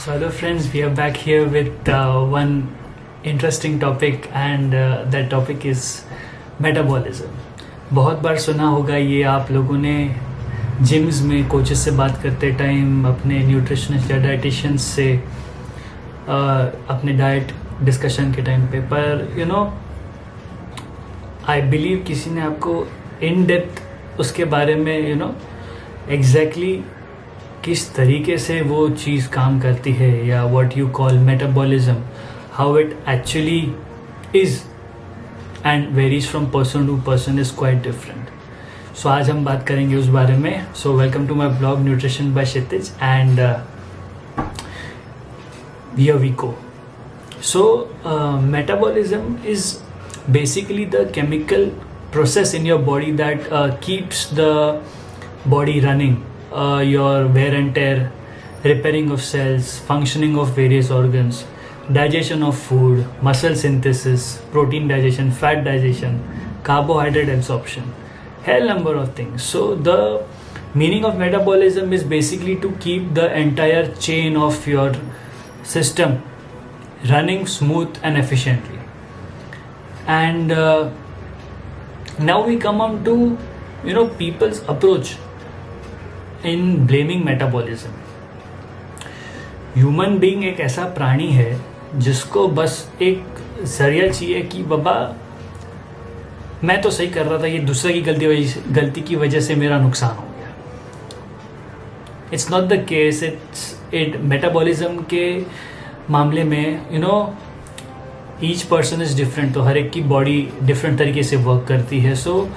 So, hello friends, we are back here with one interesting topic, and that topic is metabolism. बहुत बार सुना होगा ये आप लोगों ने जिम्स में कोचेस से बात करते टाइम, अपने न्यूट्रिशनिस्ट या डाइटिशियंस से अपने डाइट डिस्कशन के टाइम पे, पर आई बिलीव किसी ने आपको इन डेप्थ उसके बारे में एग्जैक्टली किस तरीके से वो चीज़ काम करती है, या what you call metabolism, how it actually is and varies from person to person, is quite different. So आज हम बात करेंगे उस बारे में. So welcome to my blog nutrition by Kshitij, and here we go. So metabolism is basically the chemical process in your body that keeps the body running, your wear and tear, repairing of cells, functioning of various organs, digestion of food, muscle synthesis, protein digestion, fat digestion, carbohydrate absorption, hell number of things. So the meaning of metabolism is basically to keep the entire chain of your system running smooth and efficiently. And now we come on to people's approach in blaming metabolism. Human being एक ऐसा प्राणी है जिसको बस एक जरिया चाहिए कि बाबा मैं तो सही कर रहा था, ये दूसरे की गलती की वजह से मेरा नुकसान हो गया. It's not the case. It metabolism के मामले में ईच पर्सन इज डिफरेंट, तो हर एक की बॉडी डिफरेंट तरीके से वर्क करती है. So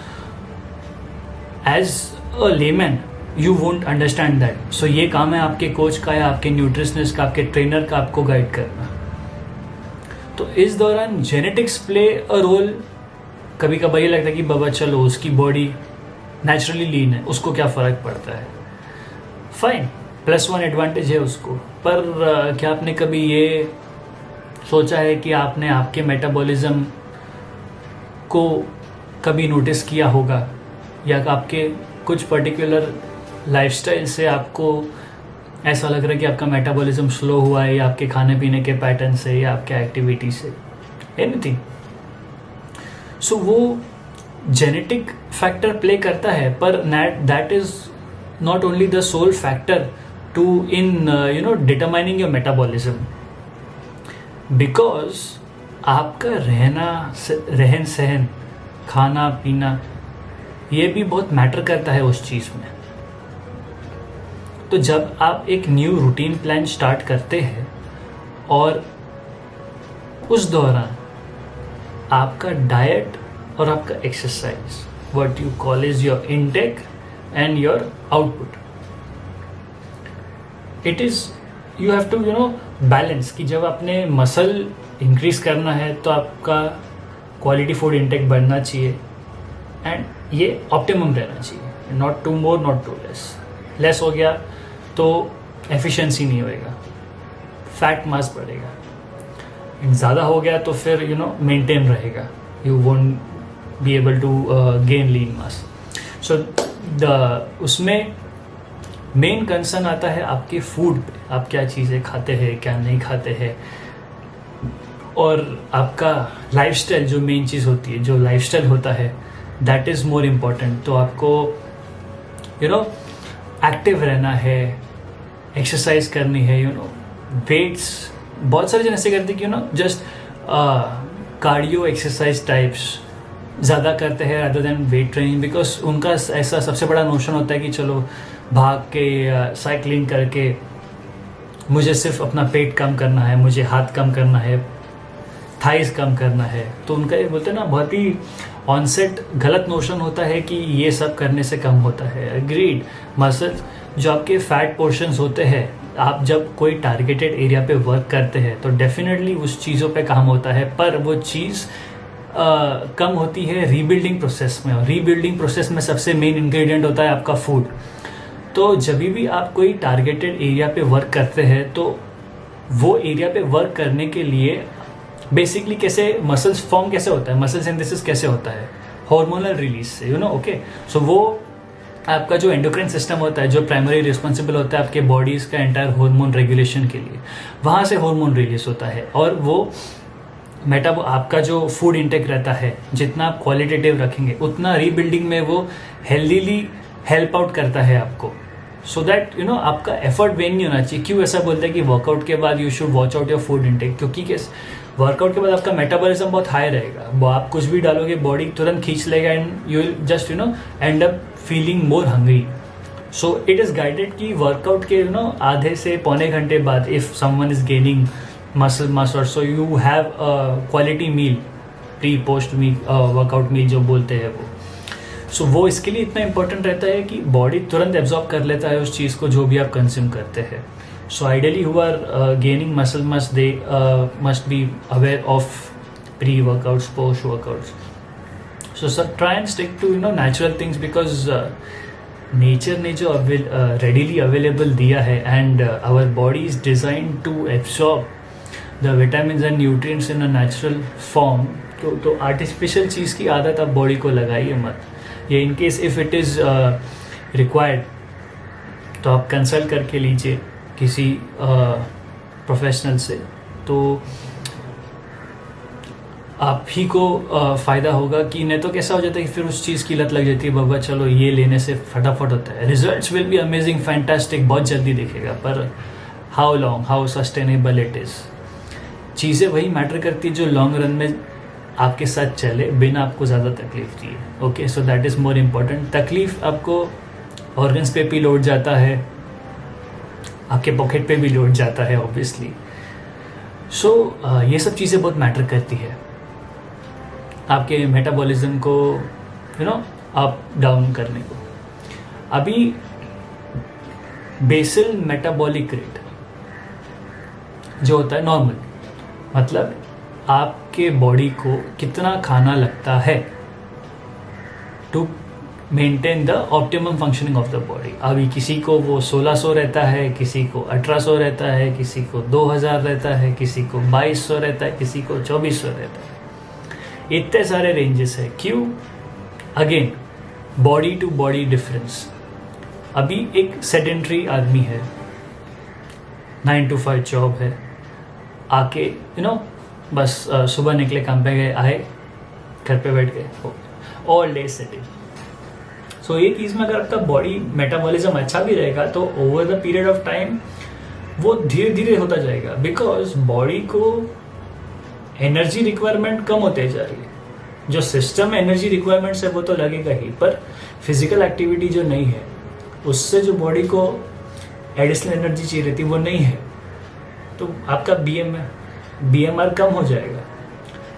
as a layman you won't understand that. So ये काम है आपके कोच का, या आपके न्यूट्रिशनिस्ट का, आपके ट्रेनर का, आपको गाइड करना. तो इस दौरान जेनेटिक्स प्ले अ रोल. कभी कभार ये लगता है कि बाबा चलो उसकी बॉडी नेचुरली लीन है, उसको क्या फ़र्क पड़ता है, फाइन, +1 एडवांटेज है उसको. पर क्या आपने कभी ये सोचा है कि आपने आपके मेटाबॉलिज्म को कभी नोटिस किया होगा, या आपके कुछ पर्टिकुलर लाइफस्टाइल से आपको ऐसा लग रहा है कि आपका मेटाबॉलिज्म स्लो हुआ है, या आपके खाने पीने के पैटर्न से, या आपके एक्टिविटी से, एनीथिंग. सो वो जेनेटिक फैक्टर प्ले करता है, पर that is not only the sole factor to in determining your metabolism. Because आपका रहन सहन, खाना पीना, ये भी बहुत मैटर करता है उस चीज़ में. तो जब आप एक न्यू रूटीन प्लान स्टार्ट करते हैं और उस दौरान आपका डाइट और आपका exercise, what you call is your intake and your output, it is you have to balance. कि जब आपने मसल इंक्रीज करना है तो आपका क्वालिटी फूड इंटेक बढ़ना चाहिए, एंड ये ऑप्टिमम रहना चाहिए, not too more not too less. Less हो गया तो एफिशिएंसी नहीं होएगा, फैट मास बढ़ेगा. ज़्यादा हो गया तो फिर मेंटेन रहेगा, you won't be able to gain lean mass. So उसमें मेन कंसर्न आता है आपके फूड पे, आप क्या चीज़ें खाते हैं, क्या नहीं खाते हैं, और आपका लाइफस्टाइल जो मेन चीज़ होती है, जो लाइफस्टाइल होता है, दैट इज़ मोर इम्पॉर्टेंट. तो आपको एक्टिव रहना है, एक्सरसाइज करनी है, वेट्स. बहुत सारे जन ऐसे करते हैं कि जस्ट कार्डियो एक्सरसाइज टाइप्स ज़्यादा करते हैं rather than weight training. Because उनका ऐसा सबसे बड़ा नोशन होता है कि चलो भाग के साइकिलिंग करके मुझे सिर्फ अपना पेट कम करना है, मुझे हाथ कम करना है, थाइस कम करना है. तो उनका ये बोलते हैं ना, बहुत ही ऑनसेट गलत नोशन होता है कि ये सब करने से कम होता है. अग्रीड. मसल्स जो आपके फैट पोर्शंस होते हैं, आप जब कोई टारगेटेड एरिया पे वर्क करते हैं तो डेफिनेटली उस चीज़ों पे काम होता है, पर वो चीज़ कम होती है रीबिल्डिंग प्रोसेस में. और रीबिल्डिंग प्रोसेस में सबसे मेन इंग्रेडिएंट होता है आपका फूड. तो जब भी आप कोई टारगेटेड एरिया पे वर्क करते हैं तो वो एरिया पे वर्क करने के लिए बेसिकली कैसे मसल्स फॉर्म कैसे होता है, मसल सिंथेसिस कैसे होता है, हार्मोनल रिलीज से, ओके. सो वो आपका जो एंडोक्राइन सिस्टम होता है, जो प्राइमरी रिस्पॉन्सिबल होता है आपके बॉडीज़ का एंटायर हार्मोन रेगुलेशन के लिए, वहाँ से हार्मोन रिलीज होता है। और वो आपका जो फूड इंटेक रहता है, जितना आप क्वालिटेटिव रखेंगे उतना रीबिल्डिंग में वो हेल्दीली हेल्प आउट करता है आपको। सो दैट आपका एफर्ट वेन नहीं होना चाहिए। क्यों ऐसा बोलते हैं कि वर्कआउट के बाद you should watch out your food intake? क्योंकि वर्कआउट के बाद आपका मेटाबॉलिज्म बहुत हाई रहेगा, वो आप कुछ भी डालोगे बॉडी तुरंत खींच लेगा and you will just end up feeling more hungry. So it is guided कि वर्कआउट के आधे से पौने घंटे बाद if someone is gaining muscle mass और so you have a quality meal, pre post meal, workout meal जो बोलते हैं वो। सो वो इसके लिए इतना इंपॉर्टेंट रहता है कि बॉडी तुरंत एब्जॉर्ब कर लेता है उस चीज़ को जो भी आप कंज्यूम करते हैं। So ideally who are gaining muscle mass, they must be aware of pre-workouts, post-workouts. So sir, try and stick to natural things because nature ने जो readily available दिया है and our body is designed to absorb the vitamins and nutrients in a natural form. तो artificial चीज़ की आदत आप body को लगाइए मत। या in case if it is required तो आप कंसल्ट करके लीजिए किसी प्रोफेशनल से, तो आप ही को फ़ायदा होगा। कि नहीं तो कैसा हो जाता है कि फिर उस चीज़ की लत लग जाती है, बाबा चलो ये लेने से फटाफट होता है, results will be amazing, fantastic, बहुत जल्दी दिखेगा, पर how long, how sustainable it is. चीज़ें वही मैटर करती है जो लॉन्ग रन में आपके साथ चले बिना आपको ज़्यादा तकलीफ दिए। Okay, so that is more important. तकलीफ आपको ऑर्गन्स पे भी लौट जाता है, आपके पॉकेट पे भी लौट जाता है ऑब्वियसली। सो ये सब चीज़ें बहुत मैटर करती है आपके मेटाबॉलिज्म को अप डाउन करने को। अभी बेसल मेटाबॉलिक रेट जो होता है नॉर्मल, मतलब आपके बॉडी को कितना खाना लगता है to maintain the optimum functioning of the body. अभी किसी को वो 1600 रहता है, किसी को 1800 रहता है, किसी को 2000 रहता है, किसी को 2200 रहता है, किसी को 2400 रहता है। इतने सारे रेंजेस है। क्यों? Again body to body difference. अभी एक सेडेंट्री आदमी है, 9 to 5 जॉब है, आके बस सुबह निकले, काम पे गए, आए, घर पे बैठ गए, ऑल डे सिटिंग। सो ये चीज़ में अगर आपका बॉडी मेटाबॉलिज्म अच्छा भी रहेगा तो over the period of time वो धीरे धीरे होता जाएगा, बिकॉज बॉडी को एनर्जी रिक्वायरमेंट कम होते जा रही है। जो सिस्टम एनर्जी रिक्वायरमेंट्स है वो तो लगेगा ही, पर फिजिकल एक्टिविटी जो नहीं है उससे जो बॉडी को एडिशनल एनर्जी चाहिए रहती वो नहीं है, तो आपका BMR कम हो जाएगा।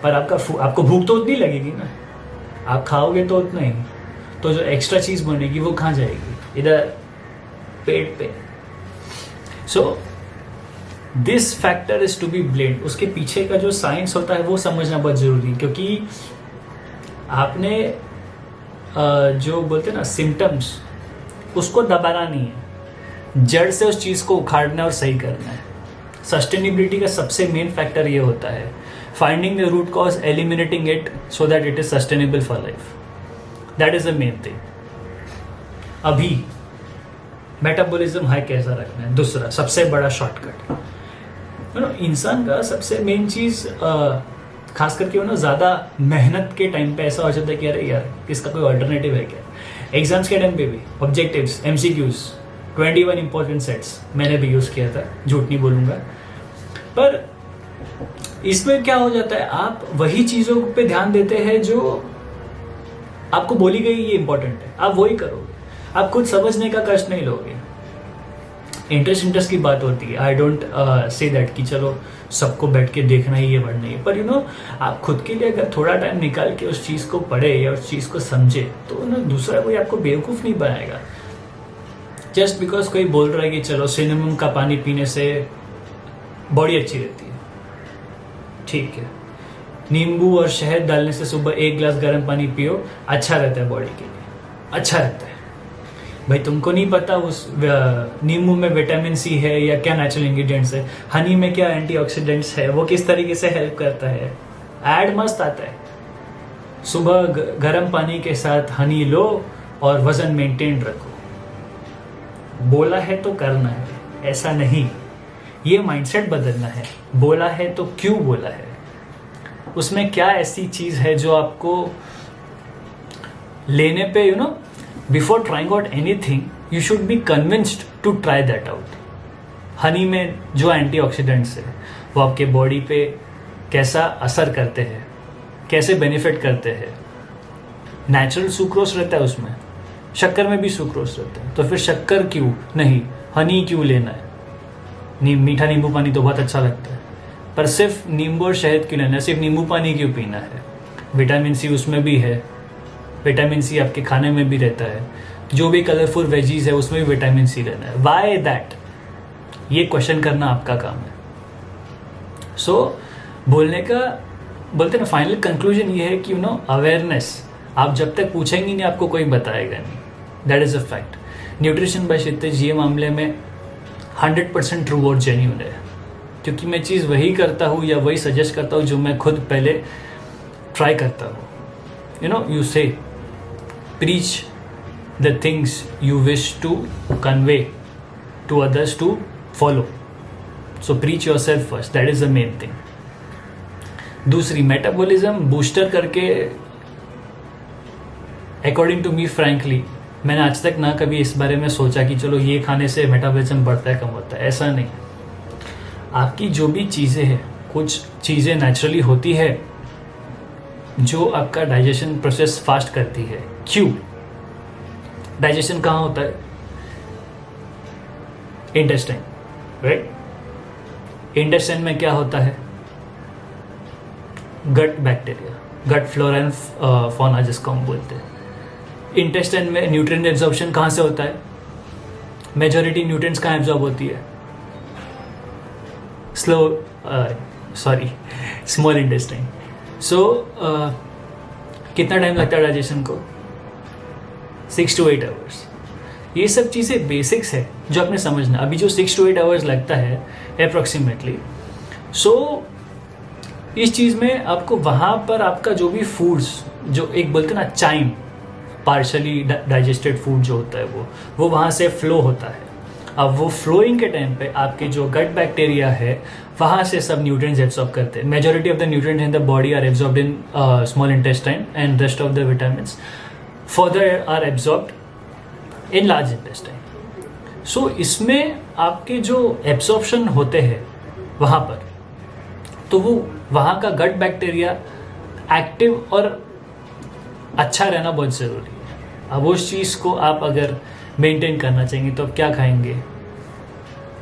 पर आपको भूख तो उतनी लगेगी ना, आप खाओगे तो उतना ही, तो जो एक्स्ट्रा चीज़ बनेगी वो कहाँ जाएगी? इधर पेट पे। So this factor is to be blamed. उसके पीछे का जो साइंस होता है वो समझना बहुत ज़रूरी है, क्योंकि आपने जो बोलते हैं ना सिम्टम्स, उसको दबाना नहीं है, जड़ से उस चीज़ को उखाड़ना और सही करना है। सस्टेनेबिलिटी का सबसे मेन फैक्टर ये होता है, finding the root cause, eliminating it so that it is sustainable for life. That is the main thing. अभी मेटाबॉलिज्म हाई कैसा रखना है, दूसरा सबसे बड़ा शॉर्टकट। इंसान का सबसे मेन चीज़ खास करके ज़्यादा मेहनत के टाइम पे ऐसा हो जाता है कि अरे यार इसका कोई ऑल्टरनेटिव है क्या? एग्जाम्स के टाइम पे भी ऑब्जेक्टिव्स, MCQs, 21 इंपॉर्टेंट सेट्स मैंने भी यूज़ किया था, झूठ नहीं बोलूँगा। पर इसमें क्या हो जाता है, आप वही चीज़ों पे ध्यान देते हैं जो आपको बोली गई ये इंपॉर्टेंट है, आप वही करोगे, आप खुद समझने का कष्ट नहीं लोगे। इंटरेस्ट की बात होती है। आई डोंट से दैट कि चलो सबको बैठ के देखना ही है, पढ़ना ही है, पर आप खुद के लिए अगर थोड़ा टाइम निकाल के उस चीज़ को पढ़े या उस चीज़ को समझे तो दूसरा कोई आपको बेवकूफ़ नहीं बनाएगा। जस्ट बिकॉज कोई बोल रहा है कि चलो सिनेमम का पानी पीने से बॉडी अच्छी रहती है, ठीक है, नींबू और शहद डालने से सुबह 1 गिलास गर्म पानी पियो, अच्छा रहता है बॉडी के लिए, अच्छा रहता है। भाई तुमको नहीं पता उस नींबू में विटामिन सी है या क्या नेचुरल इंग्रेडिएंट्स है, हनी में क्या एंटीऑक्सीडेंट्स है, वो किस तरीके से हेल्प करता है। ऐड मस्त आता है, सुबह गर्म पानी के साथ हनी लो, और वज़न मेंटेन रखो। बोला है तो करना है, ऐसा नहीं। ये माइंडसेट बदलना है। बोला है तो क्यों बोला है, उसमें क्या ऐसी चीज़ है जो आपको लेने पे before trying out anything you should be convinced to try that out. Honey में जो एंटीऑक्सीडेंट्स है वो आपके बॉडी पे कैसा असर करते हैं, कैसे बेनिफिट करते हैं। नेचुरल सुक्रोस रहता है उसमें, शक्कर में भी सुक्रोस रहता है, तो फिर शक्कर क्यों नहीं, हनी क्यों लेना है। मीठा नींबू पानी तो बहुत अच्छा लगता है, पर सिर्फ नींबू और शहद क्यों लेना है, सिर्फ नींबू पानी क्यों पीना है। विटामिन सी उसमें भी है, विटामिन सी आपके खाने में भी रहता है, जो भी कलरफुल वेजीज है उसमें भी विटामिन सी रहना है। वाई दैट, ये क्वेश्चन करना आपका काम है। सो बोलने का बोलते ना फाइनल कंक्लूजन ये है कि अवेयरनेस, आप जब तक पूछेंगे नहीं आपको कोई बताएगा नहीं। That is a fact. Nutrition by Kshitij ये मामले में 100% ट्रू और जेन्यून है, क्योंकि मैं चीज़ वही करता हूँ या वही सजेस्ट करता हूँ जो मैं खुद पहले ट्राई करता हूँ। यू से preach the things you wish to convey to others to follow. So preach yourself first, that is the main thing. दूसरी, मेटाबॉलिज्म बूस्टर करके अकॉर्डिंग टू मी फ्रैंकली मैंने आज तक ना कभी इस बारे में सोचा कि चलो ये खाने से मेटाबॉलिज्म बढ़ता है कम होता है, ऐसा नहीं। आपकी जो भी चीज़ें हैं, कुछ चीज़ें नेचुरली होती है जो आपका डाइजेशन प्रोसेस फास्ट करती है। क्यों? डाइजेशन कहाँ होता है? Intestine, right? इंटेस्टाइन में क्या होता है? Gut bacteria, gut flora and fauna जिसको हम बोलते हैं। इंटेस्टाइन में न्यूट्रिएंट एब्जॉर्प्शन कहाँ से होता है? मेजॉरिटी न्यूट्रिएंट्स कहाँ एब्जॉर्ब होती है? Small intestine. सो कितना टाइम लगता है डाइजेशन को? 6 to 8 आवर्स। ये सब चीज़ें बेसिक्स है जो आपने समझना। अभी जो 6 to 8 आवर्स लगता है अप्रॉक्सीमेटली, सो इस चीज़ में आपको वहाँ पर आपका जो भी फूड्स, जो एक बोलते ना चाइम, पार्शली डाइजेस्टेड फूड जो होता है वो वहाँ से फ्लो होता है। अब वो फ्लोइंग के टाइम पे आपके जो गट बैक्टीरिया है वहाँ से सब न्यूट्रिएंट्स एब्जॉर्ब करते हैं। Majority of the nutrients in the body are absorbed in small intestine and rest of the vitamins further are absorbed in large intestine. So इसमें आपके जो एब्जॉर्प्शन होते हैं वहाँ पर, तो वो वहाँ का गट बैक्टीरिया एक्टिव और अच्छा रहना बहुत ज़रूरी है। अब उस चीज़ को आप अगर मेंटेन करना चाहेंगे तो आप क्या खाएंगे?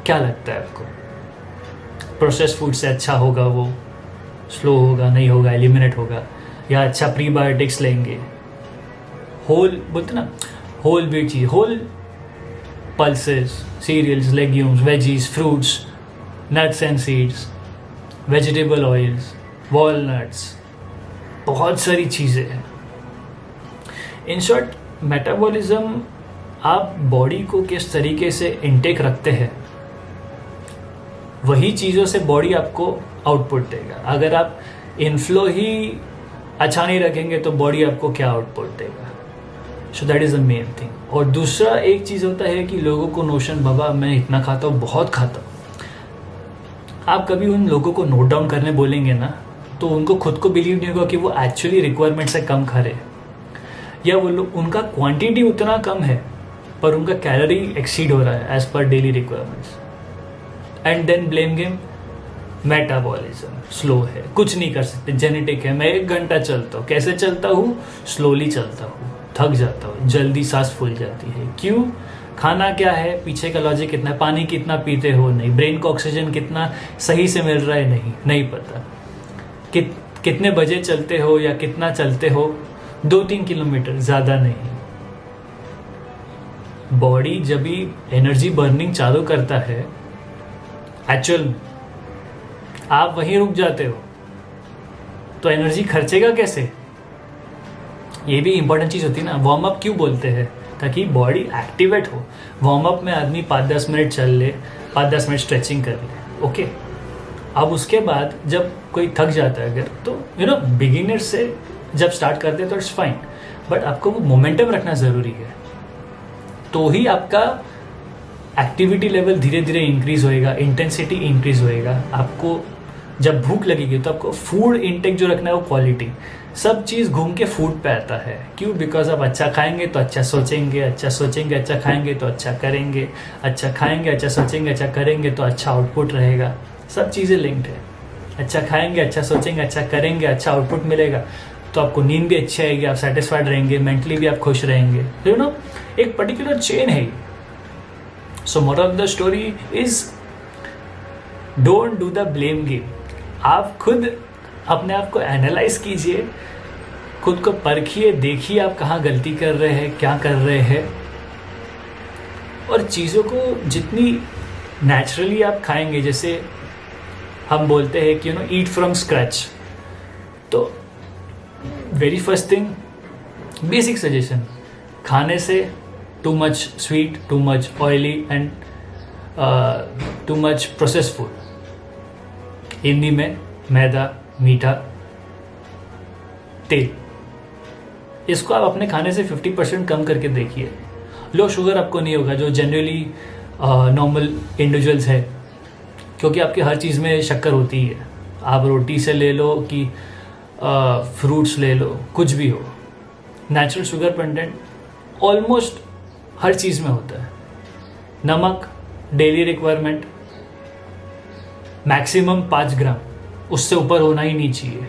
क्या लगता है आपको? प्रोसेस फूड से अच्छा होगा, वो स्लो होगा, नहीं होगा, एलिमिनेट होगा, या अच्छा प्रीबायोटिक्स लेंगे? होल बोलते ना, होल व्हीट चीज, whole pulses, cereals, legumes, veggies, fruits, nuts and seeds, vegetable oils, walnuts, बहुत सारी चीज़ें हैं। इन शॉर्ट, मेटाबॉलिज्म आप बॉडी को किस तरीके से इनटेक रखते हैं, वही चीज़ों से बॉडी आपको आउटपुट देगा। अगर आप इनफ्लो ही अच्छा नहीं रखेंगे तो बॉडी आपको क्या आउटपुट देगा? So that is the main thing. और दूसरा एक चीज़ होता है कि लोगों को नोशन, बाबा मैं इतना खाता हूँ, बहुत खाता हूँ। आप कभी उन लोगों को नोट डाउन करने बोलेंगे ना, तो उनको खुद को बिलीव नहीं होगा कि वो एक्चुअली रिक्वायरमेंट से कम खा रहे, या वो लोग, उनका क्वांटिटी उतना कम है पर उनका कैलोरी एक्सीड हो रहा है as per daily requirements. And then blame game, metabolism slow है, कुछ नहीं कर सकते, जेनेटिक है। मैं 1 घंटा चलता हूँ, कैसे चलता हूँ? स्लोली चलता हूँ, थक जाता हूँ, जल्दी सांस फूल जाती है। क्यों? खाना क्या है, पीछे का लॉजिक कितना है, पानी कितना पीते हो नहीं, ब्रेन को ऑक्सीजन कितना सही से मिल रहा है नहीं पता, कितने बजे चलते हो या कितना चलते हो, 2-3 किलोमीटर, ज़्यादा नहीं। बॉडी जब भी एनर्जी बर्निंग चालू करता है, एक्चुअल आप वहीं रुक जाते हो, तो एनर्जी खर्चेगा कैसे? ये भी इंपॉर्टेंट चीज़ होती है ना। वार्म अप क्यों बोलते हैं? ताकि बॉडी एक्टिवेट हो। वार्म अप में आदमी 5-10 मिनट चल ले, 5-10 मिनट स्ट्रेचिंग कर ले, ओके। अब उसके बाद जब कोई थक जाता है अगर, तो बिगिनर से जब स्टार्ट करते हैं तो इट्स फाइन। बट आपको वो मोमेंटम रखना ज़रूरी है, तो ही आपका एक्टिविटी लेवल धीरे धीरे इंक्रीज होएगा, इंटेंसिटी इंक्रीज होएगा। आपको जब भूख लगेगी तो आपको फूड इंटेक जो रखना है वो क्वालिटी, सब चीज़ घूम के फूड पे आता है। क्यों? बिकॉज आप अच्छा खाएंगे तो अच्छा सोचेंगे, अच्छा सोचेंगे अच्छा खाएंगे तो अच्छा करेंगे, अच्छा खाएंगे अच्छा सोचेंगे अच्छा करेंगे तो अच्छा आउटपुट रहेगा। सब चीज़ें लिंक्ड है। अच्छा खाएंगे अच्छा सोचेंगे अच्छा करेंगे, अच्छा आउटपुट मिलेगा तो आपको नींद भी अच्छी आएगी, आप सेटिस्फाइड रहेंगे, मेंटली भी आप खुश रहेंगे। यू नो, एक पर्टिकुलर चेन है। सो moral of the story is don't do the blame game. आप खुद अपने आप को एनालाइज कीजिए, खुद को परखिए, देखिए आप कहाँ गलती कर रहे हैं, क्या कर रहे हैं, और चीज़ों को जितनी नेचुरली आप खाएंगे, जैसे हम बोलते हैं कि ईट फ्रॉम स्क्रैच, तो very first thing, basic suggestion, खाने से too much sweet, too much oily and too much process food, Hindi में मैदा, मीठा, तेल, इसको आप अपने खाने से 50% कम करके देखिए। लो शुगर आपको नहीं होगा, जो जनरली नॉर्मल इंडिविजुअल्स है, क्योंकि आपकी हर चीज़ में शक्कर होती है। आप रोटी से ले लो कि फ्रूट्स ले लो, कुछ भी हो, नेचुरल शुगर कंटेंट ऑलमोस्ट हर चीज़ में होता है। नमक डेली रिक्वायरमेंट मैक्सिमम 5 ग्राम, उससे ऊपर होना ही नहीं चाहिए।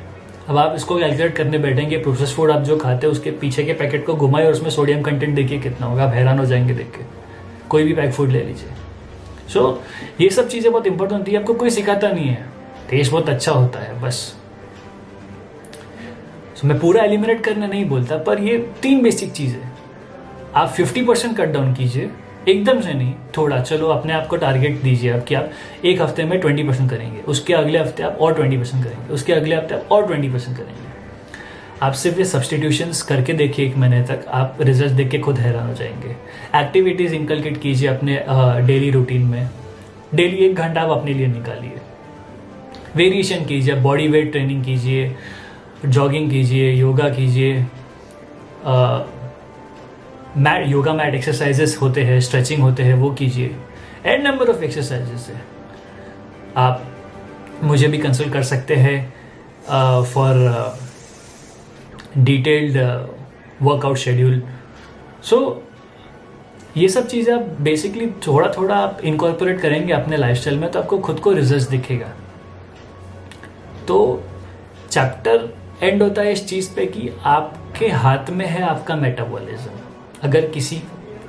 अब आप इसको कैलकुलेट करने बैठेंगे, प्रोसेस फूड आप जो खाते हैं उसके पीछे के पैकेट को घुमाए और उसमें सोडियम कंटेंट देखिए कितना होगा, आप हैरान हो जाएंगे देख के। कोई भी पैक फूड ले लीजिए। सो ये सब चीज़ें बहुत इंपॉर्टेंट होती है, आपको कोई सिखाता नहीं है, टेस्ट बहुत अच्छा होता है बस। सो मैं पूरा एलिमिनेट करना नहीं बोलता, पर ये 3 बेसिक चीज़ें आप 50% कट डाउन कीजिए, एकदम से नहीं, थोड़ा। चलो अपने आप को टारगेट दीजिए आप कि आप एक हफ्ते में 20% करेंगे, उसके अगले हफ्ते आप और 20% करेंगे, उसके अगले हफ्ते आप और 20% करेंगे। आप सिर्फ ये सब्सटीट्यूशंस करके देखिए 1 महीने तक, आप रिजल्ट देख के खुद हैरान हो जाएंगे। एक्टिविटीज़ इंकलकेट कीजिए अपने डेली रूटीन में, डेली 1 घंटा आप अपने लिए निकालिए। वेरिएशन कीजिए, बॉडी वेट ट्रेनिंग कीजिए, जॉगिंग कीजिए, योगा कीजिए, योगा मैट एक्सरसाइजेस होते हैं, स्ट्रेचिंग होते हैं, वो कीजिए। एड नंबर ऑफ एक्सरसाइजेस है। आप मुझे भी कंसल्ट कर सकते हैं फॉर डिटेल्ड वर्कआउट शेड्यूल। सो ये सब चीज़ें आप बेसिकली थोड़ा थोड़ा आप इनकॉर्पोरेट करेंगे अपने लाइफस्टाइल में, तो आपको खुद को रिजल्ट दिखेगा। तो चैप्टर एंड होता है इस चीज़ पे कि आपके हाथ में है आपका मेटाबॉलिज्म। अगर किसी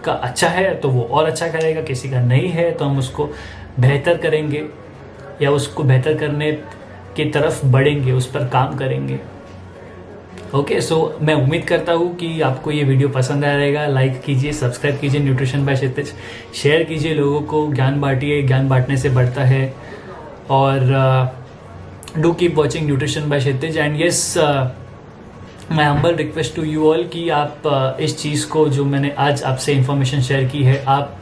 का अच्छा है तो वो और अच्छा करेगा, किसी का नहीं है तो हम उसको बेहतर करेंगे या उसको बेहतर करने की तरफ बढ़ेंगे, उस पर काम करेंगे। ओके, सो मैं उम्मीद करता हूँ कि आपको ये वीडियो पसंद आया रहेगा। लाइक कीजिए, सब्सक्राइब कीजिए न्यूट्रिशन बाय क्षितिज, शेयर कीजिए, लोगों को ज्ञान बांटिए, ज्ञान बांटने से बढ़ता है। और do keep watching nutrition by Kshitij. And yes, my humble request to you all कि आप इस चीज़ को जो मैंने आज आपसे इंफॉर्मेशन शेयर की है, आप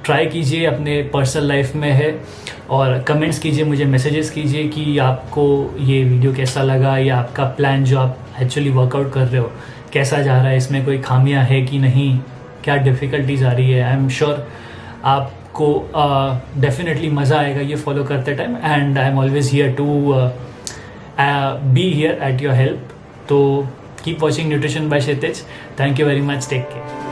ट्राई कीजिए अपने पर्सनल लाइफ में है, और कमेंट्स कीजिए, मुझे मैसेजेस कीजिए कि आपको ये वीडियो कैसा लगा, या आपका प्लान जो आप एक्चुअली वर्कआउट कर रहे हो कैसा जा रहा है, इसमें कोई खामियां है कि नहीं, क्या डिफ़िकल्टीज आ रही है। आई एम श्योर आपको डेफिनेटली मज़ा आएगा ये फॉलो करते time, and I am always here to be here at your help. तो keep watching nutrition by Kshitij. Thank you very much, take care.